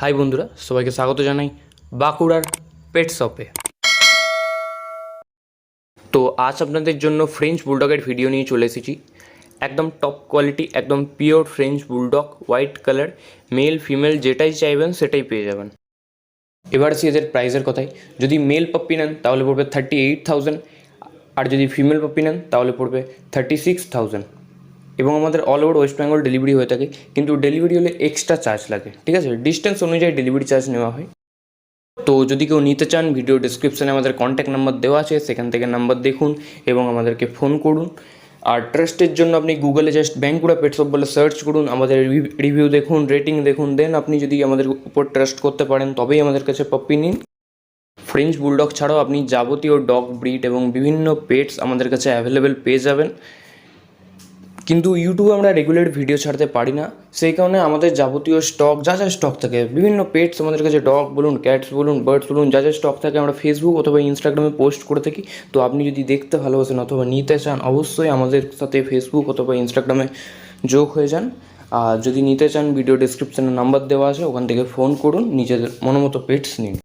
High বন্ধুরা, সবাইকে স্বাগত জানাই বাঁকুড়ার পেট শপে। তো আজ আপনাদের জন্য ফ্রেঞ্চ বুলডগের ভিডিও নিয়ে চলে এসেছি। একদম টপ কোয়ালিটি, একদম pure French bulldog, white colour, male female যেটাই চাইবেন সেটাই পেয়ে যাবেন। এবার আসি এদের প্রাইসের কথায়। যদি মেল পাপ্পি নেন তাহলে পড়বে 38,000, আর যদি ফিমেল পাপ্পি নেন তাহলে পড়বে 36,000। এবং আমাদের all over West Bengal delivery হয়ে থাকে, কিন্তু ডেলিভারি হলে এক্সট্রা চার্জ লাগে, ঠিক আছে? ডিস্টেন্স অনুযায়ী ডেলিভারি চার্জ নেওয়া হয়। তো যদি কেউ নিতে চান, ভিডিও ডিসক্রিপশানে আমাদের কন্ট্যাক্ট নাম্বার দেওয়া আছে, সেখান থেকে নাম্বার দেখুন এবং আমাদেরকে ফোন করুন। আর ট্রাস্টের জন্য আপনি গুগলে জাস্ট বাঁকুড়া পেট শপ বলে সার্চ করুন, আমাদের রিভিউ দেখুন, রেটিং দেখুন, দেন আপনি যদি আমাদের উপর ট্রাস্ট করতে পারেন তবেই আমাদের কাছে পাপ্পি নিন। ফ্রেঞ্চ বুলডগ ছাড়াও আপনি যাবতীয় ডগ ব্রিড এবং বিভিন্ন পেটস আমাদের কাছে অ্যাভেলেবেল পেয়ে যাবেন। কিন্তু ইউটিউবে আমরা রেগুলার ভিডিও ছাড়তে পারি না, সেই কারণে আমাদের যাবতীয় স্টক যা স্টক থাকে, বিভিন্ন পেটস আমাদের কাছে, ডগ বলুন, ক্যাটস বলুন, বার্ডস বলুন, যা স্টক থাকে আমরা ফেসবুক অথবা ইনস্টাগ্রামে পোস্ট করে থাকি। তো আপনি যদি দেখতে ভালোবাসেন অথবা নিতে চান, অবশ্যই আমাদের সাথে ফেসবুক অথবা ইনস্টাগ্রামে যোগ হয়ে যান। আর যদি নিতে চান, ভিডিও ডিসক্রিপশানে নাম্বার দেওয়া আছে, ওখান থেকে ফোন করুন, নিজেদের মনোমতো পেটস নিন।